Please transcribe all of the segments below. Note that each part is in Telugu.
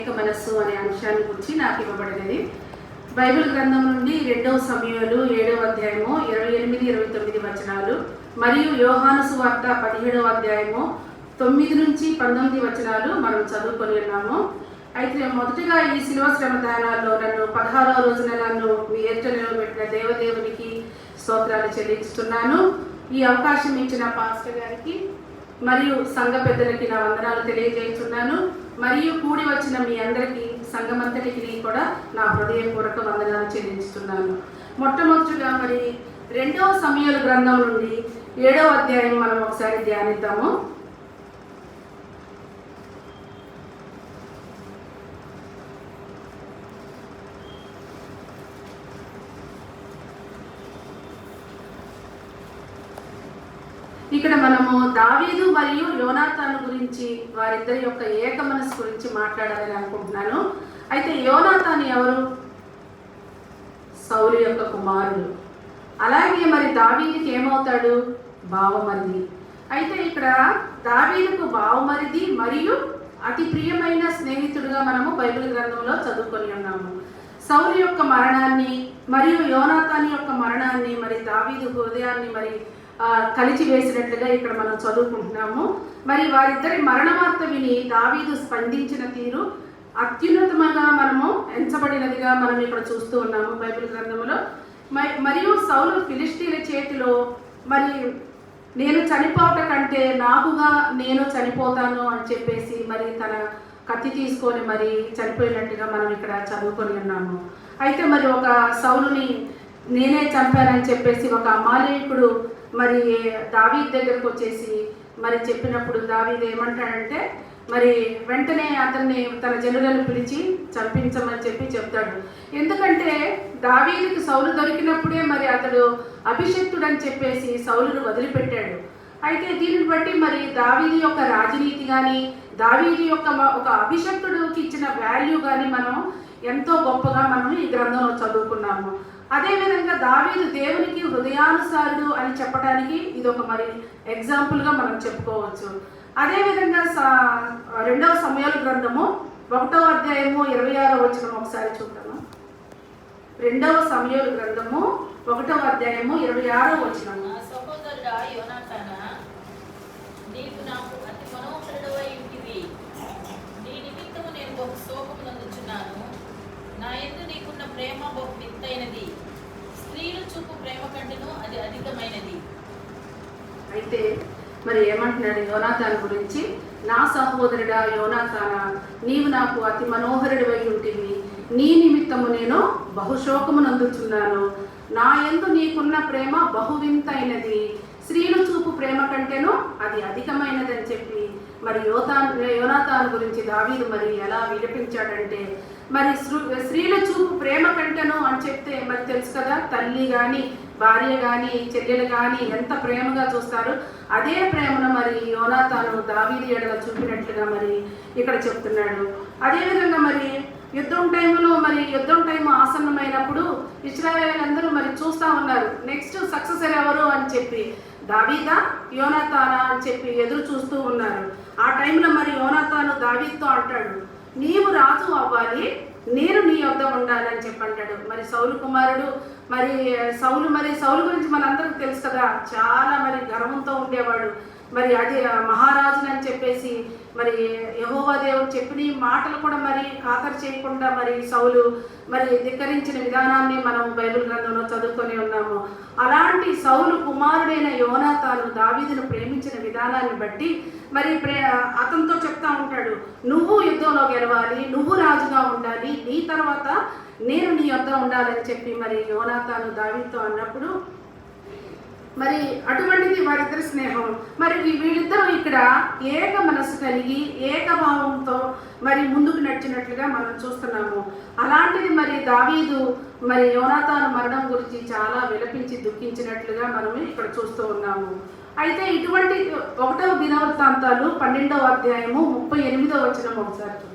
ఏక మనస్సు అనే అంశాన్ని గురించి నాకు ఇవ్వబడినది. బైబిల్ గ్రంథం నుండి 2వ సమూయేలు 7వ అధ్యాయము 28-29 వచనాలు మరియు యోహాను సువార్త 17వ అధ్యాయము 9 నుంచి 19 వచనాలు మనం చదువుకొని ఉన్నాము. అయితే మొదటిగా ఈ శిలువ శ్రమ దానాల్లో నన్ను 16వ రోజున నన్ను మీ ఎదుట నిలబెట్టిన దేవదేవునికి స్తోత్రాలు చెల్లిస్తున్నాను. ఈ అవకాశం ఇచ్చిన పాస్టర్ గారికి మరియు సంఘ పెద్దలకి నా వందనాలు తెలియజేస్తున్నాను. మరియు కూడి వచ్చిన మీ అందరికీ సంఘమంతటికి కూడా నా హృదయపూర్వక వందనాలు చెల్లిస్తున్నాను. మొట్టమొదటిగా మరి 2వ సమూయేలు గ్రంథం నుండి 7వ అధ్యాయం మనం ఒకసారి ధ్యానిద్దాము. ఇక్కడ మనము దావీదు మరియు యోనాతాను గురించి వారిద్దరి యొక్క ఏక మనసు గురించి మాట్లాడాలని అనుకుంటున్నాను. అయితే యోనాతాను ఎవరు? సౌలు యొక్క కుమారుడు. అలాగే మరి దావీదుకి ఏమవుతాడు? బావమరిది. అయితే ఇక్కడ దావీదుకు బావమరిది మరియు అతి ప్రియమైన స్నేహితుడుగా మనము బైబిల్ గ్రంథంలో చదువుకొని ఉన్నాము. సౌలు యొక్క మరణాన్ని మరియు యోనాతాను యొక్క మరణాన్ని మరి దావీదు హృదయాన్ని మరి కలిచి వేసినట్లుగా ఇక్కడ మనం చదువుకుంటున్నాము. మరి వారిద్దరి మరణ వార్త విని దావీదు స్పందించిన తీరు అత్యున్నతంగా మనము ఎంచబడినదిగా మనం ఇక్కడ చూస్తూ ఉన్నాము బైబిల్ గ్రంథంలో. మరియు సౌలు ఫిలిష్తీయుల చేతిలో మరి నేను చనిపోవట కంటే నాకుగా నేను చనిపోతాను అని చెప్పేసి మరి తన కత్తి తీసుకొని మరి చనిపోయినట్టుగా మనం ఇక్కడ చదువుకొని ఉన్నాము. అయితే మరి ఒక సౌలుని నేనే చంపానని చెప్పేసి ఒక అమాలేకుడు మరి దావీదు దగ్గరకు వచ్చేసి మరి చెప్పినప్పుడు దావీదు ఏమంటాడంటే మరి వెంటనే అతన్ని తన జనులను పిలిచి చంపించమని చెప్తాడు. ఎందుకంటే దావీదుకి సౌలు దొరికినప్పుడే మరి అతడు అభిషిక్తుడు అని చెప్పేసి సౌలును వదిలిపెట్టాడు. అయితే దీనిని బట్టి మరి దావీదు యొక్క రాజనీతి కానీ దావీదు యొక్క ఒక అభిషక్తుడికి ఇచ్చిన వాల్యూ కానీ మనం ఎంతో గొప్పగా మనం ఈ గ్రంథంలో చదువుకున్నాము. అదేవిధంగా దావీదు దేవునికి హృదయానుసారుడు అని చెప్పడానికి ఇది ఒక మరి ఎగ్జాంపుల్గా మనం చెప్పుకోవచ్చు. అదేవిధంగా 2వ సమూయేలు గ్రంథము 1వ అధ్యాయము 26వ వచనం ఒకసారి చూద్దాము. 2వ సమూయేలు గ్రంథము 1వ అధ్యాయము 26వ వచనము. సహోదరుడా యోనాతానా, నీవు నాకు అతి మనోహరుడవై ఉంటివి. నీ నిమిత్తము నేను బహు శోకము నందుచున్నాను. నా యందు నీకున్న ప్రేమ బహు వింతైనది. స్త్రీలు చూపు ప్రేమ కంటేను అది అధికమైనది. అయితే మరి ఏమంటున్నాడు యోనాతాను గురించి? నా సహోదరుడా యోనాతానా, నీవు నాకు అతి మనోహరుడివై ఉంటివి. నీ నిమిత్తము నేను బహుశోకము నందుచున్నాను. నా యందు నీకున్న ప్రేమ బహు వింతైనది. స్త్రీలు చూపు ప్రేమ కంటేను అది అధికమైనది అని చెప్పి మరి యోనాతాను గురించి దావీదు మరి ఎలా విలపించాడంటే మరి స్త్రీల చూపు ప్రేమ కంటేను అని చెప్తే మరి తెలుసు కదా, తల్లి కానీ భార్య కానీ చెల్లెలు కానీ ఎంత ప్రేమగా చూస్తారు. అదే ప్రేమను మరి యోనాతాను దావీదు ఎడల చూపినట్లుగా మరి ఇక్కడ చెప్తున్నాడు. అదేవిధంగా మరి యుద్ధం టైం ఆసన్నమైనప్పుడు ఇశ్రాయేలు అందరూ మరి చూస్తూ ఉన్నారు నెక్స్ట్ సక్సెసర్ ఎవరు అని చెప్పి, దావీదా యోనాతానా అని చెప్పి ఎదురు చూస్తూ ఉన్నారు. ఆ టైంలో మరి యోనాతాను దావీదుతో అంటాడు, నీవు రాజు అవ్వాలి, నేను నీ వద్ద ఉండాలని చెప్పి అంటాడు. మరి సౌలు కుమారుడు మరి సౌలు గురించి మనందరికీ తెలుసు కదా, చాలా మరి గర్వంతో ఉండేవాడు. మరి అది మహారాజుని అని చెప్పేసి మరి యెహోవా దేవుడు చెప్పిన మాటలు కూడా మరి ఖాతరు చేయకుండా మరి సౌలు మరి ధిక్కరించిన విధానాన్ని మనం బైబిల్ గ్రంథంలో చదువుకొని ఉన్నాము. అలాంటి సౌలు కుమారుడైన యోనాతాను దావీదును ప్రేమించిన విధానాన్ని బట్టి మరి అతనితో చెప్తా ఉంటాడు, నువ్వు యుద్ధంలో గెలవాలి, నువ్వు రాజుగా ఉండాలి, నీ తర్వాత నేను నీ వద్ద ఉండాలని చెప్పి మరి యోనాతాను దావీదుతో అన్నప్పుడు మరి అటువంటిది వారిద్దరి స్నేహం. మరి వీళ్ళిద్దరూ ఇక్కడ ఏక మనసు కలిగి ఏకభావంతో మరి ముందుకు నడిచినట్లుగా మనం చూస్తున్నాము. అలాంటిది మరి దావీదు మరి యోనాతాను మరణం గురించి చాలా విలపించి దుఃఖించినట్లుగా మనం ఇక్కడ చూస్తూ ఉన్నాము. అయితే ఇటువంటి 1వ దినవృత్తాంతాలు 12వ అధ్యాయము 38వ వచనం ఒకసారి చూద్దాం.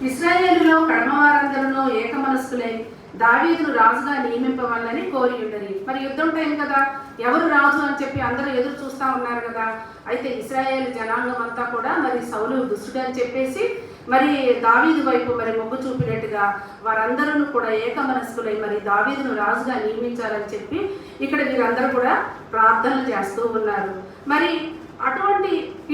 ఇశ్రాయేలులో కడమవారందరూ ఏక మనస్కులై దావీదును రాజుగా నియమింపవాలని కోరి ఉండరి. మరి యుద్ధం టైం కదా, ఎవరు రాజు అని చెప్పి అందరూ ఎదురు చూస్తూ ఉన్నారు కదా. అయితే ఇశ్రాయేలు జనాంగం అంతా కూడా మరి సౌలు దుష్టుడు అని చెప్పేసి మరి దావీదు వైపు మరి మొగ్గు చూపినట్టుగా వారందరూ కూడా ఏకమనస్కులై మరి దావీదును రాజుగా నియమించాలని చెప్పి ఇక్కడ వీరందరూ కూడా ప్రార్థనలు చేస్తూ ఉన్నారు. మరి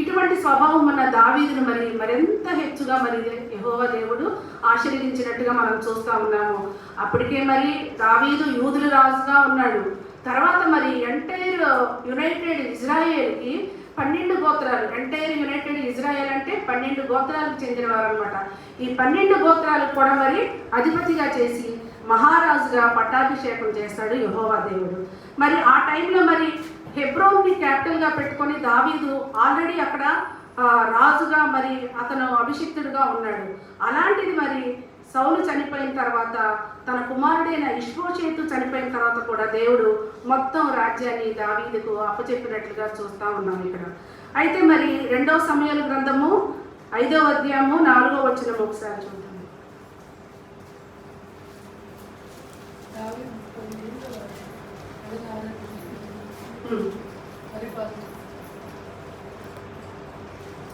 ఇటువంటి స్వభావం ఉన్న దావీదును మరి మరింత హెచ్చుగా మరి యెహోవా దేవుడు ఆశీర్వదించినట్టుగా మనం చూస్తూ ఉన్నాము. అప్పటికే మరి దావీదు యూదుల రాజుగా ఉన్నాడు. తర్వాత మరి ఎంటైర్ యునైటెడ్ ఇజ్రాయేల్కి 12 గోత్రాలు, ఎంటైర్ యునైటెడ్ ఇజ్రాయెల్ అంటే 12 గోత్రాలకు చెందినవారు అనమాట. ఈ 12 గోత్రాలకు కూడా మరి అధిపతిగా చేసి మహారాజుగా పట్టాభిషేకం చేస్తాడు యెహోవా దేవుడు. మరి ఆ టైంలో మరి హెబ్రోన్ని క్యాపిటల్గా పెట్టుకొని దావీదు ఆల్రెడీ అక్కడ రాజుగా మరి అతను అభిషిక్తుడుగా ఉన్నాడు. అలాంటిది మరి సౌలు చనిపోయిన తర్వాత తన కుమారుడైన ఇష్బోషెతు చనిపోయిన తర్వాత కూడా దేవుడు మొత్తం రాజ్యాన్ని దావీదుకు అప్పచెప్పినట్లుగా చూస్తూ ఉన్నాం ఇక్కడ. అయితే మరి 2వ సమూయేలు గ్రంథము 5వ అధ్యాయము 4వ వచనం ఒకసారి చూద్దాం.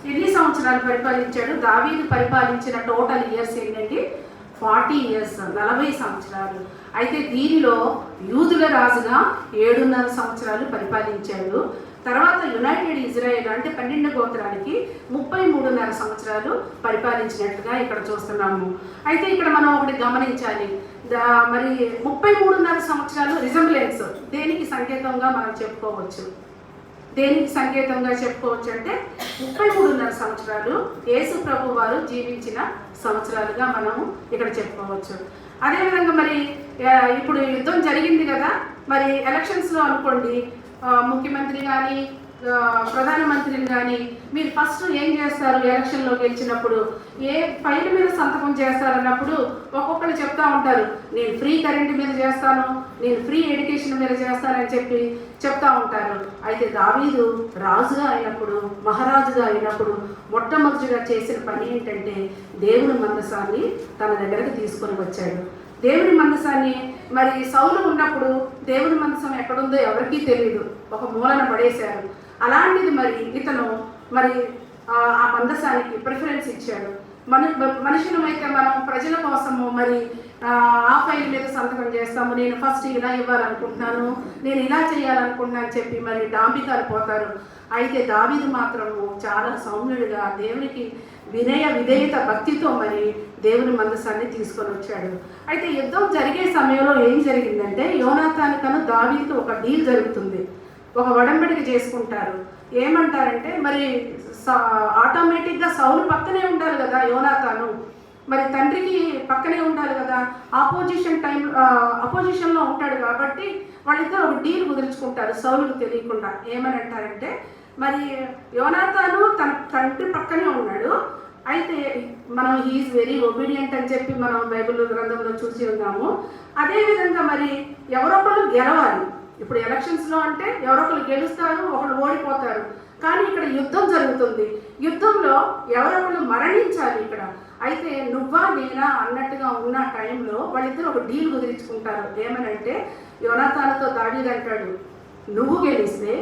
ఎన్ని సంవత్సరాలు పరిపాలించాడు? దావీదు పరిపాలించిన టోటల్ ఇయర్స్ ఏంటంటే 40 ఇయర్స్, 40 సంవత్సరాలు. అయితే దీనిలో యూదుల రాజుగా 7.5 సంవత్సరాలు పరిపాలించాడు. తర్వాత యునైటెడ్ ఇజ్రాయెల్ అంటే 12 గోత్రాలకి 33.5 సంవత్సరాలు పరిపాలించినట్లుగా ఇక్కడ చూస్తున్నాము. అయితే ఇక్కడ మనం ఒకటి గమనించాలి, మరి 33.5 సంవత్సరాలు రిజంబ్లెన్స్ దేనికి సంకేతంగా మనం చెప్పుకోవచ్చు? దేనికి సంకేతంగా చెప్పుకోవచ్చు అంటే 33.5 సంవత్సరాలు యేసు ప్రభు వారు జీవించిన సంవత్సరాలుగా మనము ఇక్కడ చెప్పుకోవచ్చు. అదేవిధంగా మరి ఇప్పుడు యుద్ధం జరిగింది కదా, మరి ఎలక్షన్స్లో అనుకోండి ముఖ్యమంత్రి కానీ ప్రధానమంత్రిని కానీ మీరు ఫస్ట్ ఏం చేస్తారు? ఎలక్షన్లో గెలిచినప్పుడు ఏ ఫైల్ మీద సంతకం చేస్తారన్నప్పుడు ఒక్కొక్కరు చెప్తా ఉంటారు, నేను ఫ్రీ కరెంట్ మీద చేస్తాను, నేను ఫ్రీ ఎడ్యుకేషన్ మీద చేస్తానని చెప్పి చెప్తా ఉంటారు. అయితే దావీదు రాజుగా అయినప్పుడు, మహారాజుగా అయినప్పుడు మొట్టమొదటిగా చేసిన పని ఏంటంటే దేవుని మందసాన్ని తన దగ్గరకు తీసుకొని వచ్చాడు. దేవుని మందసాన్ని మరి సౌలు ఉన్నప్పుడు దేవుని మందసం ఎక్కడుందో ఎవరికీ తెలియదు, ఒక మూలన పడేశారు. అలాంటిది మరి ఇతను మరి ఆ మందసానికి ప్రిఫరెన్స్ ఇచ్చాడు. మనుషులమైతే మనం ప్రజల కోసము మరి ఆ ఫైల్ మీద సంతకం చేస్తాము, నేను ఫస్ట్ ఇలా ఇవ్వాలనుకుంటున్నాను, నేను ఇలా చేయాలనుకుంటున్నాను అని చెప్పి మరి డాంబికాలు పోతారు. అయితే దావీదు మాత్రము చాలా సౌమ్యుడిగా దేవునికి వినయ విధేయత భక్తితో మరి దేవుని మందసాన్ని తీసుకొని వచ్చాడు. అయితే యుద్ధం జరిగే సమయంలో ఏం జరిగిందంటే యోనాతానుకను దావీదుకు ఒక డీల్ జరుగుతుంది, ఒక ఒడంబడిక చేసుకుంటారు. ఏమంటారంటే మరి ఆటోమేటిక్గా సౌలు పక్కనే ఉండాలి కదా యోనాతాను, మరి తండ్రికి పక్కనే ఉండాలి కదా, అపోజిషన్లో ఉంటాడు కాబట్టి వాళ్ళిద్దరు ఒక డీల్ కుదుర్చుకుంటారు సౌలుకు తెలియకుండా. ఏమని అంటారంటే మరి యోనాతాను తన తండ్రి పక్కనే ఉన్నాడు, అయితే మనం హీఈస్ వెరీ ఒబీడియంట్ అని చెప్పి మనం బైబిల్ గ్రంథంలో చూసి ఉన్నాము. అదేవిధంగా మరి ఎవరొకరు గెలవాలి. ఇప్పుడు ఎలక్షన్స్లో అంటే ఎవరొకరు గెలుస్తారు, ఒకరు ఓడిపోతారు. కానీ ఇక్కడ యుద్ధం జరుగుతుంది, యుద్ధంలో ఎవరొకరు మరణించాలి ఇక్కడ. అయితే నువ్వా నేనా అన్నట్టుగా ఉన్న టైంలో వాళ్ళిద్దరు ఒక డీల్ కుదిరించుకుంటారు. ఏమనంటే యోనాతానుతో దావీదు అంటాడు, నువ్వు గెలిస్తే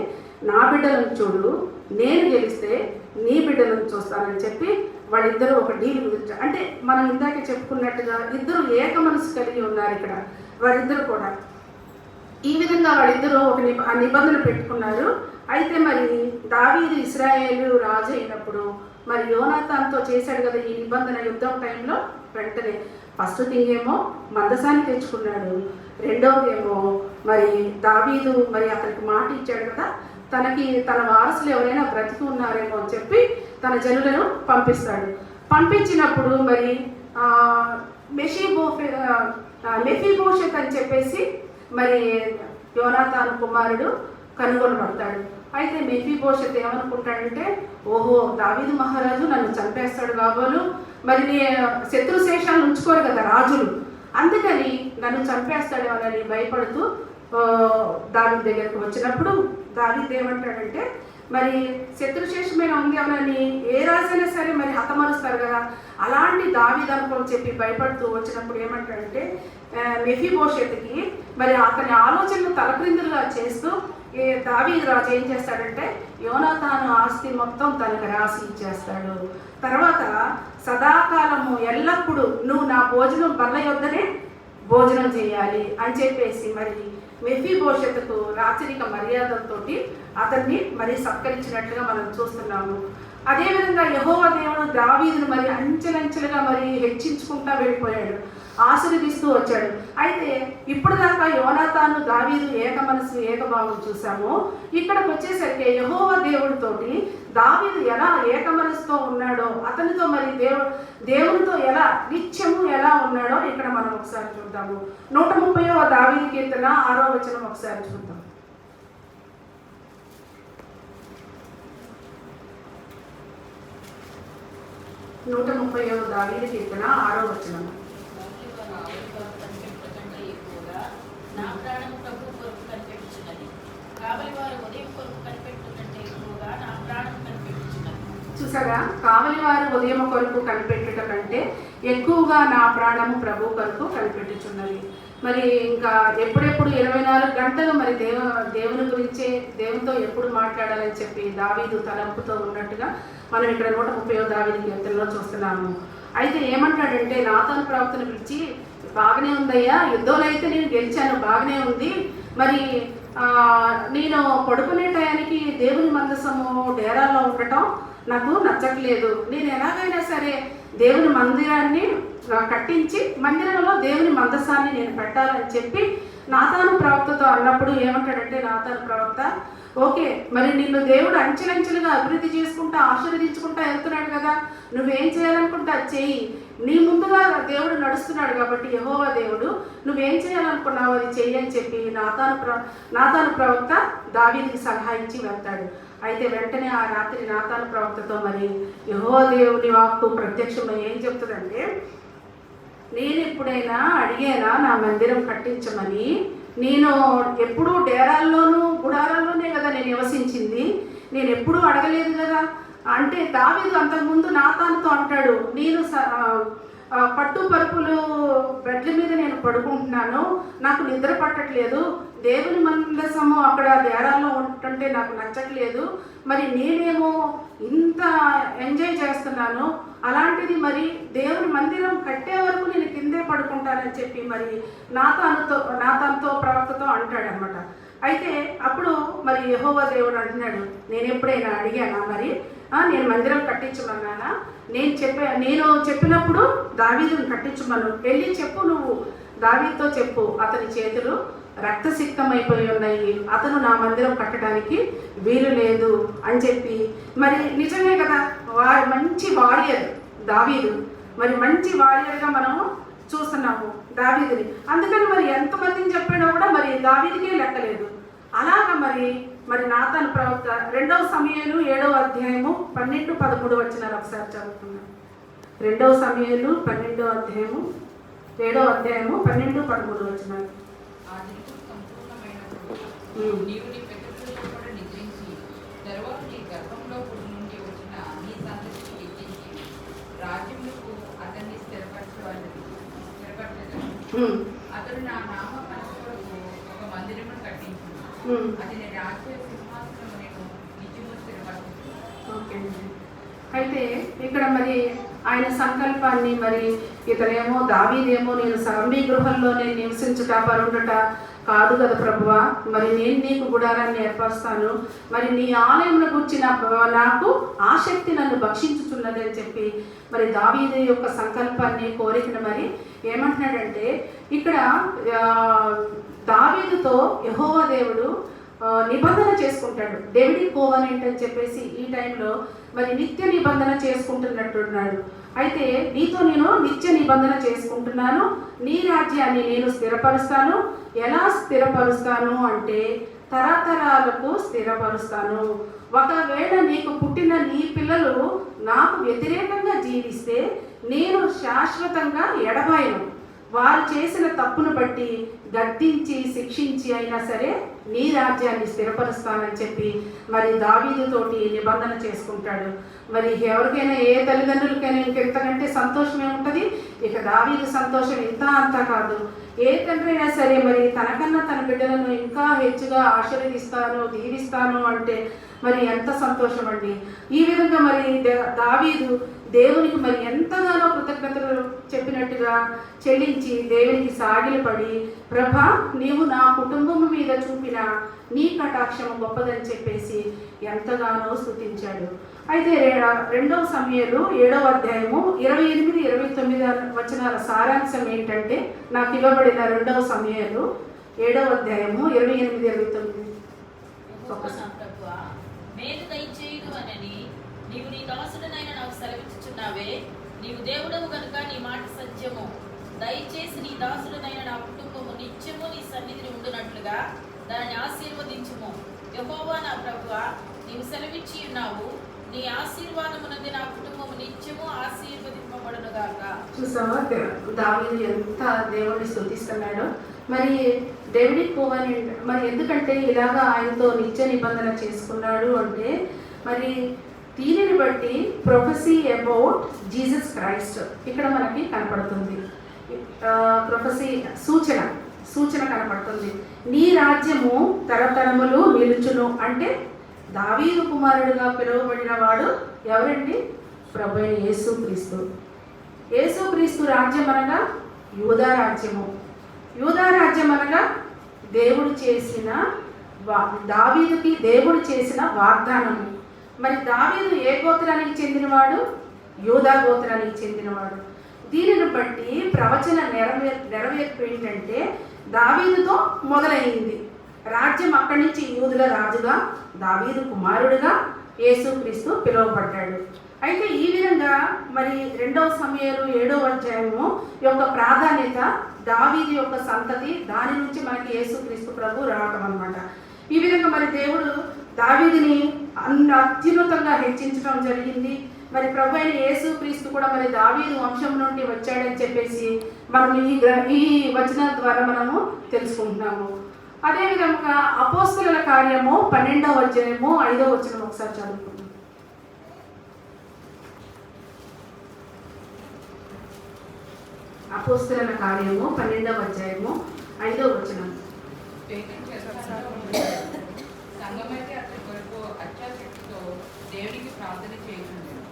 నా బిడ్డలను చూడు, నేను గెలిస్తే నీ బిడ్డలను చూస్తానని చెప్పి వాళ్ళిద్దరూ ఒక డీల్ కుదిరించారు. అంటే మనం ఇందాక చెప్పుకున్నట్టుగా ఇద్దరు ఏక మనసు కలిగి ఉన్నారు ఇక్కడ వారిద్దరు కూడా. ఈ విధంగా వాళ్ళిద్దరూ ఒక నిబంధన పెట్టుకున్నారు. అయితే మరి దావీదు ఇశ్రాయేలు రాజు అయినప్పుడు మరి యోనాతానుతో చేశాడు కదా ఈ నిబంధన యుద్ధం టైంలో. వెంటనే ఫస్ట్ థింగ్ ఏమో మందసాన్ని తెచ్చుకున్నాడు, రెండవది ఏమో మరి దావీదు మరి అతనికి మాట ఇచ్చాడు కదా తన వారసులు ఎవరైనా బ్రతికి ఉన్నారేమో అని చెప్పి తన జనులను పంపిస్తాడు. పంపించినప్పుడు మరి మెఫీబోషెత్ అని చెప్పేసి మరి యోనాతాను కుమారుడు కనుగొనబడతాడు. అయితే మెఫీబోషెత్ ఏమనుకుంటాడంటే ఓహో దావీదు మహారాజు నన్ను చంపేస్తాడు కాబోలు, మరి శత్రుశేషాలను ఉంచుకోరు కదా రాజులు, అందుకని నన్ను చంపేస్తాడు అని భయపడుతూ దావీదు దగ్గరకు వచ్చినప్పుడు దావీదు ఏమంటాడంటే మరి శత్రుశేషమైన ఉంది ఎవరని ఏ రాజైనా సరే మరి హతమరుస్తారు కదా, అలాంటి దావీదు అనుకోని చెప్పి భయపడుతూ వచ్చినప్పుడు ఏమంటాడంటే మెఫీబోషెత్కి మరి అతని ఆలోచనలు తలక్రిందులుగా చేస్తూ దావీదు రాజు ఏం చేస్తాడంటే యోనాతాను ఆస్తి మొత్తం తనకు రాసి ఇచ్చేస్తాడు. తర్వాత సదాకాలము ఎల్లప్పుడూ నువ్వు నా భోజనం బల్ల యొద్దనే భోజనం చేయాలి అని చెప్పేసి మరి మెఫీబోషెతుకు రాచరిక మర్యాదలతో అతన్ని మరి సత్కరించినట్లుగా మనం చూస్తున్నాము. అదేవిధంగా యెహోవా దేవుడు దావీదును మరి అంచెలంచెలుగా మరి హెచ్చించుకుంటా వెళ్ళిపోయాడు, ఆశీర్వదిస్తూ వచ్చాడు. అయితే ఇప్పుడు దాకా యోనాతాను దావీదు ఏక మనసు ఏకభావం చూసాము. ఇక్కడికి వచ్చేసరికి యెహోవా దేవుడితోటి దావీదు ఎలా ఏక మనసుతో ఉన్నాడో, అతనితో మరి దేవునితో ఎలా నిత్యము ఎలా ఉన్నాడో ఇక్కడ మనం ఒకసారి చూద్దాము. 130వ దావీదు కీర్తన 6వ వచనం ఒకసారి చూద్దాం. 130వ దావీదు కీర్తన 6వ వచనం. నా ప్రాణం ప్రభు కొరకు కనిపెట్టుచున్నది, కావలి వారు ఉదయం కొరకు కనిపెట్టుకంటే ఎక్కువగా నా ప్రాణం కనిపెట్టుచున్నది. చూసారా, కావలి వారు ఉదయం కొరకు కనిపెట్టుట కంటే ఎక్కువగా నా ప్రాణము ప్రభు కొరకు కనిపెట్టుచున్నది. మరి ఇంకా ఎప్పుడెప్పుడు 24 గంటలు మరి దేవుని గురించే, దేవునితో ఎప్పుడు మాట్లాడాలని చెప్పి దావీదు తలంపుతో ఉన్నట్టుగా మనం ఇక్కడ 130వ దావీదు కీర్తనలో చూస్తున్నాము. అయితే ఏమంటాడంటే నాతాను ప్రవక్తను పిలిచి, బాగానే ఉందయ్యా, యుద్ధంలో అయితే నేను గెలిచాను, బాగానే ఉంది, మరి నేను పడుకునే టయానికి దేవుని మందసము డేరాల్లో ఉండటం నాకు నచ్చట్లేదు, నేను ఎలాగైనా సరే దేవుని మందిరాన్ని కట్టించి మందిరంలో దేవుని మందసాన్ని నేను పెట్టాలని చెప్పి నాతాను ప్రవక్తతో అన్నప్పుడు ఏమంటాడంటే నాతాను ప్రవక్త, ఓకే, మరి నిన్ను దేవుడు అంచెలంచెలుగా అభివృద్ధి చేసుకుంటా ఆశీర్వదించుకుంటా వెళ్తున్నాడు కదా, నువ్వేం చేయాలనుకుంటా చెయ్యి, నీ ముందుగా దేవుడు నడుస్తున్నాడు కాబట్టి యెహోవా దేవుడు నువ్వేం చేయాలనుకున్నావు అది చెయ్యి అని చెప్పి నాతాను ప్రవక్త దావీదుకి సలహా ఇచ్చి వెళ్తాడు. అయితే వెంటనే ఆ రాత్రి నాతాను ప్రవక్తతో మరి యెహోవా దేవుని వాక్కు ప్రత్యక్షమై ఏం చెప్తుందంటే, నేను ఎప్పుడైనా అడిగానా నా మందిరం కట్టించమని? నేను ఎప్పుడూ డేరాల్లోనూ గుడారాల్లోనే కదా నేను నివసించింది, నేను ఎప్పుడూ అడగలేదు కదా అంటే దావీదు అంతకుముందు నాతానుతో అంటాడు, నేను పట్టు పరుపులు బెడ్ల మీద నేను పడుకుంటున్నాను, నాకు నిద్ర పట్టట్లేదు, దేవుని మందసము అక్కడ డేరాల్లో ఉంటుంటే నాకు నచ్చట్లేదు, మరి నేనేమో ఇంత ఎంజాయ్ చేస్తున్నాను, అలాంటిది మరి దేవుని మందిరం కట్టే వరకు నేను కిందే పడుకుంటానని చెప్పి మరి నాతానుతో ప్రవక్తతో అంటాడనమాట. అయితే అప్పుడు మరి యెహోవా దేవుడు అంటున్నాడు, నేను ఎప్పుడైనా అడిగానా మరి, నేను మందిరం కట్టించమన్నానా? నేను చెప్పినప్పుడు దావీదుని కట్టించమను, వెళ్ళి చెప్పు, నువ్వు దావీదుతో చెప్పు, అతని చేతులు రక్తసిక్తమైపోయి ఉన్నాయి, అతను నా మందిరం కట్టడానికి వీలు లేదు అని చెప్పి మరి నిజమే కదా, మంచి వారియర్ దావీదు, మరి మంచి వారియర్గా మనము చూస్తున్నాము దావీదుని. అందుకని మరి ఎంతమందిని చెప్పాడో కూడా మరి దావీదుకే లెక్కలేదు. అలాగా మరి నాతాను ప్రవక్త 2వ సమూయేలు 7వ అధ్యాయము 12-13 వచనాలు ఒకసారి చదువుతున్నాను. 2వ సమూయేలు 12వ అధ్యాయము 7వ అధ్యాయము 12-13 వచనాలు. నీవు నీ పితరులతో కూడా నిద్రించి తరువాత నీ గర్భంలో పుట్టి నుండి వచ్చిన నీ సంతతిని ఎక్కించి రాజ్యములకు అతన్ని స్థిరపరచదు. అతడు నా నామ కొరకు ఒక మందిరమును కట్టించును, అది నీ రాజ్య సింహాసనము నేను నిత్యము స్థిరపరచును. అయితే ఇక్కడ మరి ఆయన సంకల్పాన్ని మరి ఇతరేమో దావీదేమో నేను సరళీ గృహంలోనే నివసించుట పరుండుట కాదు కదా ప్రభువా, మరి నేను నీకు గుడారాన్ని ఏర్పరుస్తాను, మరి నీ ఆలయంలో కూర్చిన నాకు ఆసక్తి నన్ను భక్షించుతున్నది అని చెప్పి మరి దావీదు యొక్క సంకల్పాన్ని కోరికను మరి ఏమంటున్నాడంటే ఇక్కడ దావీదుతో యెహోవా దేవుడు నిబంధన చేసుకుంటాడు. డేవిడ్ కోవెనెంట్ అని చెప్పేసి ఈ టైంలో మరి నిత్య నిబంధన చేసుకుంటున్నట్టున్నాడు. అయితే నీతో నేను నిత్య నిబంధన చేసుకుంటున్నాను, నీ రాజ్యాన్ని నేను స్థిరపరుస్తాను. ఎలా స్థిరపరుస్తాను అంటే తరతరాలకు స్థిరపరుస్తాను. ఒకవేళ నీకు పుట్టిన నీ పిల్లలు నాకు వ్యతిరేకంగా జీవిస్తే నేను శాశ్వతంగా ఎడబాయను. వారు చేసిన తప్పును బట్టి గద్దించి శిక్షించి అయినా సరే నీ రాజ్యాన్ని స్థిరపరుస్తానని చెప్పి మరి దావీదుతోటి నిబంధన చేసుకుంటాడు. మరి ఎవరికైనా ఏ తల్లిదండ్రులకైనా ఇంకెంతకంటే సంతోషం ఏముంటుంది? ఇక దావీదు సంతోషం ఇంత అంతా కాదు. ఏ తండ్రి అయినా సరే మరి తనకన్నా తన బిడ్డలను ఇంకా హెచ్చుగా ఆశీర్వదిస్తాను, దీవిస్తాను అంటే మరి ఎంత సంతోషం అండి. ఈ విధంగా మరి దావీదు దేవునికి మరి ఎంతగానో కృతజ్ఞతలు చెప్పినట్టుగా చెల్లించి దేవునికి సాగిలపడి, ప్రభా నీవు నా కుటుంబం మీద చూపిన నీ కటాక్షము గొప్పదని చెప్పేసి ఎంతగానో స్తుతించాడు. అయితే 2 సమూయేలు 7వ అధ్యాయము 28, 29 వచనాల సారాంశం ఏంటంటే, నాకు ఇవ్వబడిన 2 సమూయేలు 7వ అధ్యాయము 28, 29. మేలు దయచేయుదు అనని నీవు నీ దాసుడనైన నాకు సెలవిచ్చుచున్నావే. నీవు దేవుడవు గనుక నీ మాట సత్యము. దయచేసి నీ దాసుడనైన నా కుటుంబము నిత్యము నీ సన్నిధిని ఉండునట్లుగా దాన్ని ఆశీర్వదించుము. యెహోవా నా ప్రభువా, నీవు సెలవిచ్చి ఉన్నావు. నీ ఆశీర్వాదమునందు నా కుటుంబము నిత్యము ఆశీర్వదింపబడునుగాక. చూసావా దావీదు ఎంత దేవుడిని స్తుతిస్తున్నాడో. మరి డేవిడ్ కోవన్ మరి ఎందుకంటే ఇలాగా ఆయనతో నిత్య నిబంధన చేసుకున్నాడు అంటే, మరి దీనిని బట్టి ప్రొఫెసీ అబౌట్ జీసస్ క్రైస్ట్ ఇక్కడ మనకి కనపడుతుంది. ప్రొఫెసీ సూచన కనపడుతుంది. నీ రాజ్యము తరతరములు నిలుచును అంటే దావీదు కుమారుడిగా పిలువబడిన వాడు ఎవరండి? ప్రభు అయిన యేసుక్రీస్తు. యేసుక్రీస్తు రాజ్యం అనగా యూదా రాజ్యము. యూదా రాజ్యం అనగా దేవుడు చేసిన దావీదుకి దేవుడు చేసిన వాగ్దానము. మరి దావీదు ఏ గోత్రానికి చెందినవాడు? యూదా గోత్రానికి చెందినవాడు. దీనిని బట్టి ప్రవచన నెరవేర్పు ఏంటంటే, దావీదుతో మొదలైంది రాజ్యం. అక్కడి నుంచి యూదుల రాజుగా, దావీదు కుమారుడుగా యేసుక్రీస్తు పిలువబడ్డాడు. అయితే ఈ విధంగా మరి 2 సమూయేలు 7వ అధ్యాయము యొక్క ప్రాధాన్యత దావీదు యొక్క సంతతి, దాని నుంచి మనకి యేసుక్రీస్తు ప్రభు రావటం అన్నమాట. ఈ విధంగా మరి దేవుడు దావీదుని అత్యున్నతంగా హెచ్చించడం జరిగింది. మరి ప్రభు అయిన యేసుక్రీస్తు కూడా మరి దావీదు వంశం నుండి వచ్చాడని చెప్పేసి మనం ఈ వచనం ద్వారా మనము తెలుసుకుంటున్నాము. అదేవిధంగా అపోస్తలుల కార్యము 12వ అధ్యాయము 5వ వచనం ఒకసారి చదువుకుందాం. అపోస్తలుల కార్యము 12వ అధ్యాయము 5వ వచనం. సంఘమైతే అతని కొరకు అత్యాశక్తితో దేవునికి ప్రార్థన చేయుచుండెను.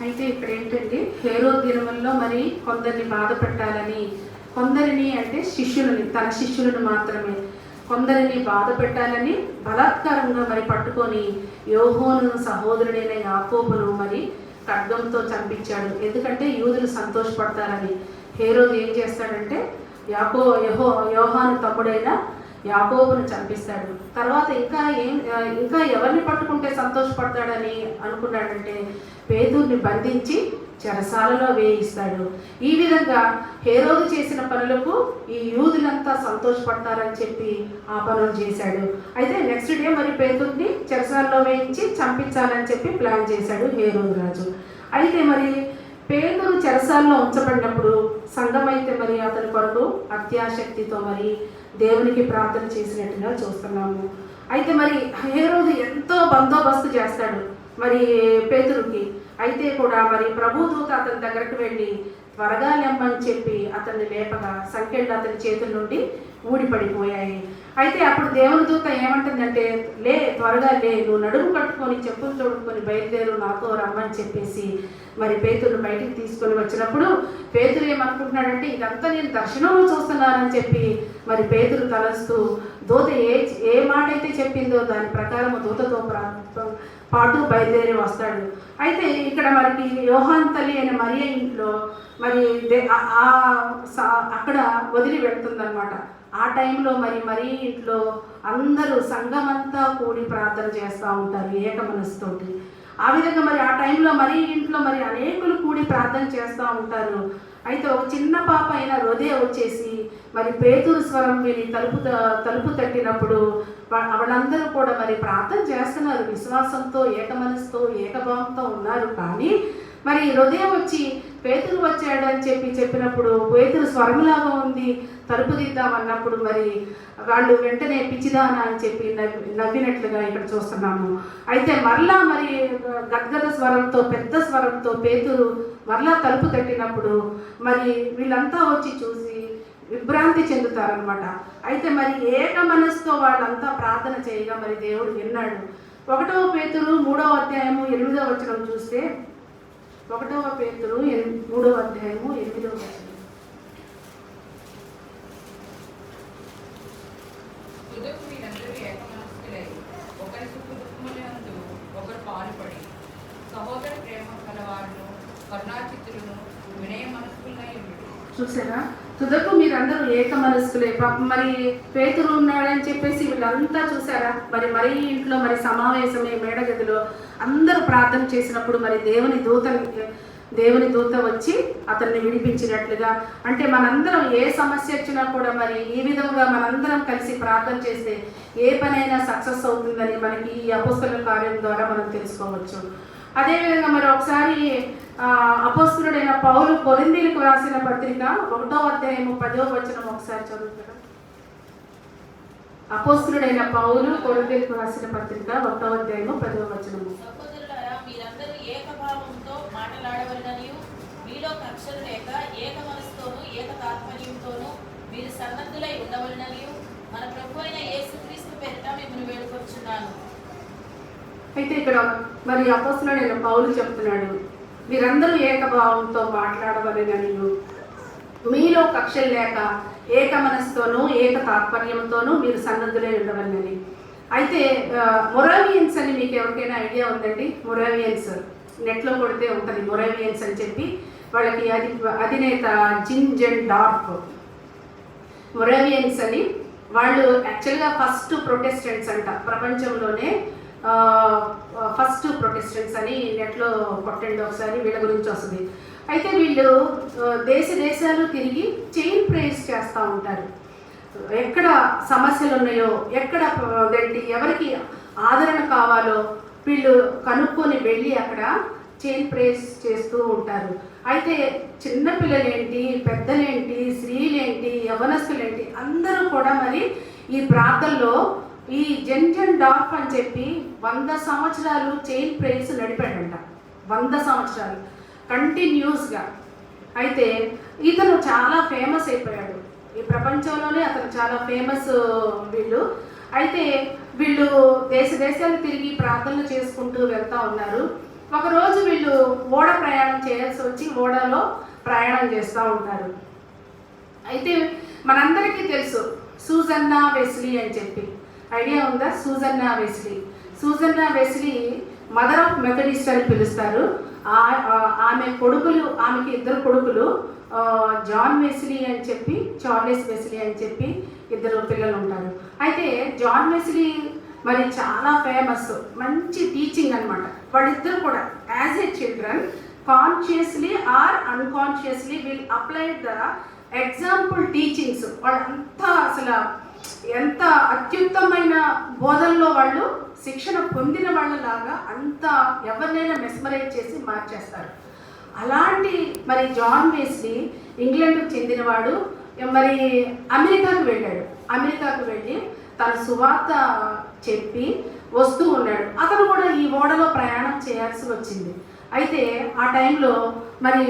అయితే ఇక్కడ ఏంటంటే, హేరోదు దినముల్లో మరి కొందరిని బాధ పెట్టాలని, కొందరిని అంటే శిష్యులని, తన శిష్యులను మాత్రమే కొందరిని బాధ పెట్టాలని బలాత్కారంగా మరి పట్టుకొని యోహోను సహోదరుడైన యాకోబును మరి ఖడ్గంతో చంపించాడు. ఎందుకంటే యూదులు సంతోషపడతారని. హేరోదు ఏం చేస్తాడంటే యోహాను తమ్ముడైన యాకోబును చంపిస్తాడు. తర్వాత ఇంకా ఎవరిని పట్టుకుంటే సంతోషపడతాడని అనుకున్నాడంటే పేతురుని బంధించి చెరసాలలో వేయిస్తాడు. ఈ విధంగా హేరోదు చేసిన పనులకు ఈ యూదులంతా సంతోషపడతారని చెప్పి ఆ పనులు చేశాడు. అయితే నెక్స్ట్ డే మరి పేతురుని చెరసాలలో వేయించి చంపించాలని చెప్పి ప్లాన్ చేశాడు హేరోదు రాజు. అయితే మరి పేతురు చెరసాలలో ఉంచబడినప్పుడు సంఘం అయితే మరి అతని కొరకు అత్యాశక్తితో మరి దేవునికి ప్రార్థన చేసినట్టుగా చూస్తున్నాము. అయితే మరి హేరోదు ఎంతో బందోబస్తు చేస్తాడు మరి పేతురుకి. అయితే కూడా మరి ప్రభుదూత అతని దగ్గరకు వెళ్ళి త్వరగా లెమ్మని చెప్పి అతన్ని లేపగా సంకెళ్ళు అతని చేతుల నుండి ఊడిపడిపోయాయి. అయితే అప్పుడు దేవుని దూత ఏమంటుందంటే, త్వరగా నువ్వు నడుము కట్టుకొని చెప్పులు తోడుకొని బయలుదేరు, నాతో రమ్మని చెప్పేసి మరి పేతురుని బయటికి తీసుకొని వచ్చినప్పుడు పేతురు ఏమనుకుంటున్నాడంటే, ఇదంతా నేను దర్శనంలో చూస్తున్నానని చెప్పి మరి పేతురు తలస్తూ దూత ఏ మాట అయితే చెప్పిందో దాని ప్రకారం దూతతో పాటు బయలుదేరి వస్తాడు. అయితే ఇక్కడ మనకి యోహాను తల్లి అయిన మరియ ఇంట్లో మరి అక్కడ వదిలి వెళ్తుందన్నమాట. ఆ టైంలో మరి ఇంట్లో అందరూ సంఘమంతా కూడి ప్రార్థన చేస్తూ ఉంటారు ఏక మనసుతోటి. ఆ విధంగా మరి ఆ టైంలో మరి ఇంట్లో మరి అనేకులు కూడి ప్రార్థన చేస్తూ ఉంటారు. అయితే ఒక చిన్న పాప అయిన రొదే వచ్చేసి మరి పేతురు స్వరం విని తలుపు తట్టినప్పుడు వాళ్ళందరూ కూడా మరి ప్రార్థన చేస్తున్నారు, విశ్వాసంతో ఏక మనసుతో ఏకభావంతో ఉన్నారు. కానీ మరి హృదయం వచ్చి పేతురు వచ్చాడు అని చెప్పినప్పుడు పేతురు స్వరంలాగా ఉంది, తలుపు దిద్దామన్నప్పుడు మరి వాళ్ళు వెంటనే పిచ్చిదానా అని చెప్పి నవ్వినట్లుగా ఇక్కడ చూస్తున్నాము. అయితే మరలా మరి గద్గద స్వరంతో, పెద్ద స్వరంతో పేతురు మరలా తలుపు తట్టినప్పుడు మరి వీళ్ళంతా వచ్చి చూసి విభ్రాంతి చెందుతారనమాట. అయితే మరి ఏక మనసుతో వాళ్ళంతా ప్రార్థన చేయగా మరి దేవుడు విన్నాడు. 1 పేతురు 3వ అధ్యాయము 8వ వచనం చూస్తే, 1 పేతురు 3వ అధ్యాయము 8వ వచనం. తుదకు మీరందరూ ఏకమనస్కులై ఒకరి సుఖ దుఃఖములందు ఒకరు పాలుపడి సహోదర ప్రేమ కలవారును కరుణాచిత్తులను వినయ మనస్కులై ఉండు. చూసారా, తుదకు మీరందరూ ఏక మనస్కులే. మరి పేతురు ఉన్నాడని చెప్పేసి వీళ్ళంతా చూసారా, మరి ఇంట్లో మరి సమావేశమే మేడగదిలో అందరూ ప్రార్థన చేసినప్పుడు మరి దేవుని దూత వచ్చి అతన్ని విడిపించినట్లుగా. అంటే మనందరం ఏ సమస్య వచ్చినా కూడా మరి ఈ విధంగా మనందరం కలిసి ప్రార్థన చేస్తే ఏ పనైనా సక్సెస్ అవుతుందని మనకి ఈ అపోస్తలుల కార్యం ద్వారా మనం తెలుసుకోవచ్చు. అదేవిధంగా మరి ఒకసారి అపోస్తలుడైన పౌలు కొరింథీయులకు రాసిన పత్రిక 1వ అధ్యాయము 10వ వచనం ఒకసారి చదువుతారా? అపోస్తలుడైన పౌలు కొరింథీయులకు రాసిన పత్రిక 1వ అధ్యాయము 10వ వచనము. సహోదరులారా, మీరందరూ ఏకభావంతో మాట్లాడవలెననియు, మీలో కక్షలు లేక ఏక మనసుతోనూ ఏక తాత్పర్యంతోనూ మీరు సన్నద్ధులై ఉండవలెననియు మన ప్రభు అయిన యేసుక్రీస్తు పేరిట మిమ్మల్ని వేడుకొచ్చున్నాను. అయితే ఇక్కడ మరి అపోస్తలుడైన పౌలు చెప్తున్నాడు, మీరందరూ ఏకభావంతో మాట్లాడవలెననియు, మీలో కక్షలు లేక ఏక మనసుతోనూ ఏక తాత్పర్యంతోనూ మీరు సన్నద్ధులై ఉండవలెనని. అయితే మొరావియన్స్ అని మీకు ఎవరికైనా ఐడియా ఉందండి? మొరావియన్స్ నెట్లో కొడితే ఉంటుంది మొరావియన్స్ అని చెప్పి. వాళ్ళకి అధినేత జిన్ డార్ఫ్. మొరావియన్స్ అని వాళ్ళు యాక్చువల్గా ఫస్ట్ ప్రొటెస్టెంట్స్ అంట, ప్రపంచంలోనే ఫస్ట్ ప్రొటెస్టెంట్స్ అని నెట్లో కొట్టండి ఒకసారి, వీళ్ళ గురించి వస్తుంది. అయితే వీళ్ళు దేశాలు తిరిగి చైన్ ప్రేయర్స్ చేస్తూ ఉంటారు. ఎక్కడ సమస్యలు ఉన్నాయో, ఎక్కడ ఎవరికి ఆదరణ కావాలో వీళ్ళు కనుక్కొని వెళ్ళి అక్కడ చైన్ ప్రేయర్స్ చేస్తూ ఉంటారు. అయితే చిన్నపిల్లలేంటి, పెద్దలేంటి, స్త్రీలేంటి, యవనస్తులేంటి అందరూ కూడా మరి ఈ ప్రార్థనలో ఈ జెన్ డార్ఫ్ అని చెప్పి 100 సంవత్సరాలు చైన్ ప్రేయర్స్ నడిపాడంట. 100 సంవత్సరాలు కంటిన్యూస్గా. అయితే ఇతను చాలా ఫేమస్ అయిపోయాడు ఈ ప్రపంచంలోనే, అతను చాలా ఫేమస్ వీళ్ళు. అయితే వీళ్ళు దేశాలు తిరిగి ప్రార్థనలు చేసుకుంటూ వెళ్తూ ఉన్నారు. ఒకరోజు వీళ్ళు ఓడ ప్రయాణం చేయాల్సి వచ్చి ఓడలో ప్రయాణం చేస్తూ ఉంటారు. అయితే మనందరికీ తెలుసు సూజన్నా వెస్లీ అని చెప్పి. ఐడియా ఉందా? సూజన్నా వెస్లీ మదర్ ఆఫ్ మెథడిస్ట్ అని పిలుస్తారు. ఆమెకి 2 కొడుకులు, జాన్ వెస్లీ అని చెప్పి, చార్లెస్ వెస్లీ అని చెప్పి 2 పిల్లలు ఉంటారు. అయితే జాన్ వెస్లీ మరి చాలా ఫేమస్, మంచి టీచింగ్ అనమాట. వాళ్ళిద్దరు కూడా as a children consciously or unconsciously will apply the example teachings. వాళ్ళంతా అసలు ఎంత అత్యుత్తమైన బోధనలో వాళ్ళు శిక్షణ పొందిన వాళ్ళలాగా అంత ఎవరినైనా మెస్మరైజ్ చేసి మార్చేస్తారు. అలాంటి మరి జాన్ వెస్లీ ఇంగ్లాండ్కి చెందినవాడు. మరి అమెరికాకు వెళ్ళి తన సువార్త చెప్పి వస్తూ ఉన్నాడు. అతను కూడా ఈ ఓడలో ప్రయాణం చేయాల్సి వచ్చింది. అయితే ఆ టైంలో మరి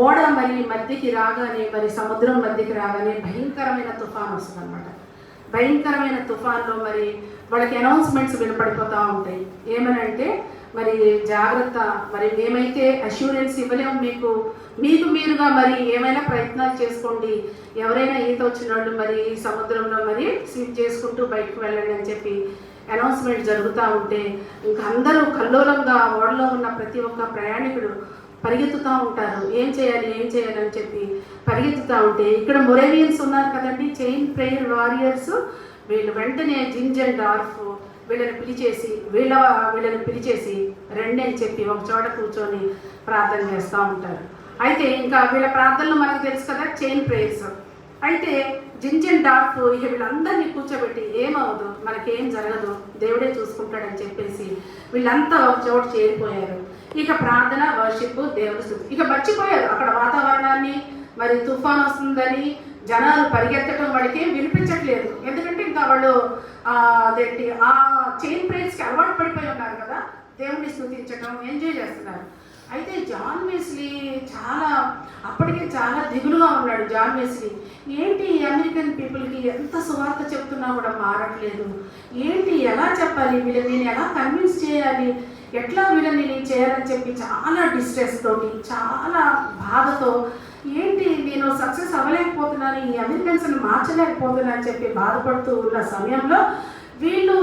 ఓడ మరి మధ్యకి రాగానే, మరి సముద్రం మధ్యకి రాగానే భయంకరమైన తుఫాన్ వస్తుంది అనమాట. భయంకరమైన తుఫాన్లో మరి వాళ్ళకి అనౌన్స్మెంట్స్ వినపడిపోతూ ఉంటాయి. ఏమనంటే మరి జాగ్రత్త, మరి మేమైతే అష్యూరెన్స్ ఇవ్వలేము, మీకు మీరుగా మరి ఏమైనా ప్రయత్నాలు చేసుకోండి, ఎవరైనా ఈత వచ్చిన వాళ్ళు మరి సముద్రంలో మరి స్విమ్ చేసుకుంటూ బయటకు వెళ్ళండి అని చెప్పి అనౌన్స్మెంట్ జరుగుతూ ఉంటే ఇంకా అందరూ కల్లోలంగా ఓడలో ఉన్న ప్రతి ఒక్క ప్రయాణికుడు పరిగెత్తుతూ ఉంటారు. ఏం చేయాలి అని చెప్పి పరిగెత్తుతూ ఉంటే ఇక్కడ మొరేవియన్స్ ఉన్నారు కదండి, చైన్ ప్రేయర్ వారియర్స్. వీళ్ళు వెంటనే జిన్ డార్ఫ్ వీళ్ళని పిలిచేసి రండి అని చెప్పి ఒక చోట కూర్చొని ప్రార్థన చేస్తూ ఉంటారు. అయితే ఇంకా వీళ్ళ ప్రార్థనలు మనకు తెలుసు కదా, చైన్ ప్రేయర్స్. అయితే జిన్ డార్ఫ్ వీళ్ళందరినీ కూర్చోబెట్టి ఏమవదు, మనకేం జరగదు, దేవుడే చూసుకుంటాడని చెప్పేసి వీళ్ళంతా ఒక చోట చేరిపోయారు. ఇక ప్రార్థన, వర్షిప్, దేవుడి స్తుతి. ఇక మర్చిపోయారు అక్కడ వాతావరణాన్ని, మరి తుఫాన్ వస్తుందని జనాలు పరిగెత్తడం వాళ్ళకి వినిపించట్లేదు. ఎందుకంటే ఇంకా వాళ్ళు అదేంటి ఆ చైన్ ప్రేయర్స్కి అలవాటు పడిపోయి ఉన్నారు కదా, దేవుడిని స్తుతించడం, ఎంజాయ్ చేస్తున్నారు. అయితే జాన్ వెస్లీ అప్పటికే చాలా దిగులుగా ఉన్నాడు. జాన్ వెస్లీ ఏంటి అమెరికన్ పీపుల్కి ఎంత సువార్త చెప్తున్నా కూడా మారట్లేదు, ఏంటి ఎలా చెప్పాలి వీళ్ళని, నేను ఎలా కన్విన్స్ చేయాలి, ఎట్లా వీళ్ళని నేను చేయాలని చెప్పి చాలా డిస్ట్రెస్ తోటి, చాలా బాధతో, ఏంటి నేను సక్సెస్ అవ్వలేకపోతున్నాను, ఈ అమెరికన్స్ని మార్చలేకపోతున్నాను అని చెప్పి బాధపడుతూ ఉన్న సమయంలో వీళ్ళు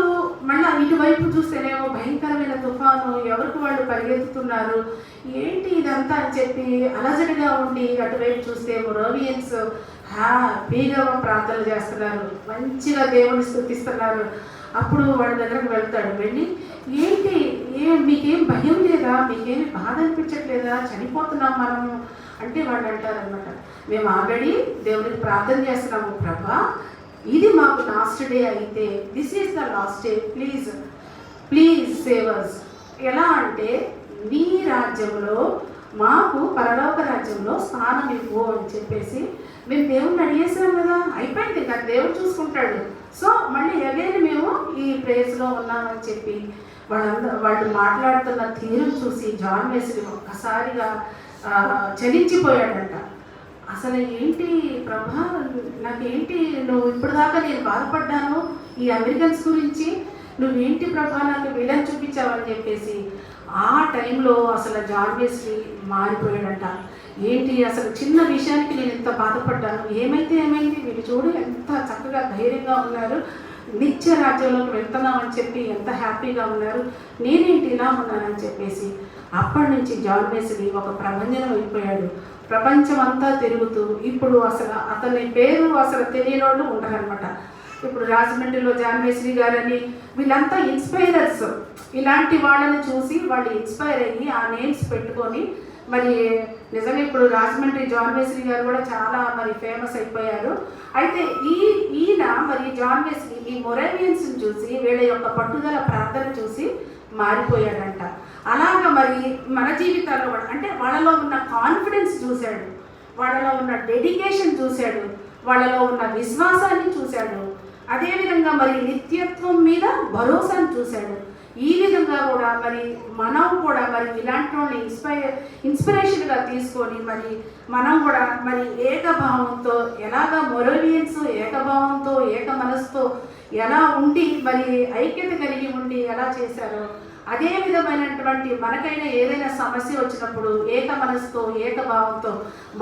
మళ్ళీ ఇటువైపు చూస్తేనేమో భయంకరమైన తుఫాను, ఎవరికి వాళ్ళు పరిగెత్తుతున్నారు, ఏంటి ఇదంతా అని చెప్పి అలజడిగా ఉండి అటువైపు చూస్తే మొరోవియన్స్ హ్యాపీగా ప్రార్థనలు చేస్తున్నారు, మంచిగా దేవుని స్తుతిస్తున్నారు. అప్పుడు వాళ్ళ దగ్గరకు వెళ్తాడు. వెళ్ళి ఏంటి మీకేం భయం లేదా, మీకేమి బాధ అనిపించట్లేదా, చనిపోతున్నాం మనము అంటే వాళ్ళు అంటారనమాట, మేము ఆల్రెడీ దేవునికి ప్రార్థన చేస్తున్నాము ప్రభా, ఇది మాకు లాస్ట్ డే అయితే, this is the last day, please save us. ఎలా అంటే నీ రాజ్యంలో మాకు పరలోక రాజ్యంలో స్థానం ఇవ్వు అని చెప్పేసి మేము దేవుణ్ణి అడిగేసాం కదా, అయిపోయింది కదా, దేవుడు చూసుకుంటాడు. సో మళ్ళీ అగైన్ మేము ఈ ప్లేస్లో ఉన్నామని చెప్పి వాళ్ళు మాట్లాడుతున్న తీరు చూసి జాన్ వెస్లీ ఒక్కసారిగా చలించిపోయాడంట. అసలు ఏంటి ప్రభా, నాకేంటి, నువ్వు ఇప్పుడు దాకా నేను బాధపడ్డాను ఈ అమెరికన్స్ గురించి, నువ్వేంటి ప్రభా నాకు వీళ్ళని చూపించావని చెప్పేసి ఆ టైంలో అసలు జాన్ వెస్లీ మారిపోయాడంట. ఏంటి అసలు చిన్న విషయానికి నేను ఎంత బాధపడ్డాను, ఏమైంది, వీళ్ళు చూడు ఎంత చక్కగా ధైర్యంగా ఉన్నారు, నిత్య రాజ్యంలోకి వెళ్తున్నామని చెప్పి ఎంత హ్యాపీగా ఉన్నారు, నేనేంటి ఇలా ఉన్నానని చెప్పేసి అప్పటి నుంచి జాన్ వెస్లీ ఒక ప్రభంజనం అయిపోయాడు. ప్రపంచం అంతా తిరుగుతూ ఇప్పుడు అసలు అతని పేరు అసలు తెలియని వాళ్ళు ఉంటారనమాట. ఇప్పుడు రాజమండ్రిలో జాన్ వెస్లీ గారని వీళ్ళంతా ఇన్స్పైరర్స్. ఇలాంటి వాళ్ళని చూసి వాళ్ళు ఇన్స్పైర్ అయ్యి ఆ నేమ్స్ పెట్టుకొని మరి నిజంగా ఇప్పుడు రాజమండ్రి జాన్ వెస్లీ గారు కూడా చాలా మరి ఫేమస్ అయిపోయారు. అయితే ఈయన మరి జాన్ వెస్లీ ఈ మొరేవియన్స్ని చూసి వీళ్ళ యొక్క పట్టుదల ప్రార్థన చూసి మారిపోయాడంట. అలాగా మరి మన జీవితాల్లో కూడా అంటే వాళ్ళలో ఉన్న కాన్ఫిడెన్స్ చూశాడు, వాళ్ళలో ఉన్న డెడికేషన్ చూశాడు, వాళ్ళలో ఉన్న విశ్వాసాన్ని చూశాడు, అదేవిధంగా మరి నిత్యత్వం మీద భరోసాను చూశాడు. ఈ విధంగా కూడా మరి మనం కూడా మరి ఇలాంటి వాళ్ళని ఇన్స్పిరేషన్గా తీసుకొని మరి మనం కూడా మరి ఏకభావంతో ఎలాగా మొరోవియన్స్ ఏకభావంతో ఏక మనసుతో ఎలా ఉండి మరి ఐక్యత కలిగి ఉండి ఎలా చేశారో అదే విధమైనటువంటి మనకైనా ఏదైనా సమస్య వచ్చినప్పుడు ఏక మనసుతో ఏకభావంతో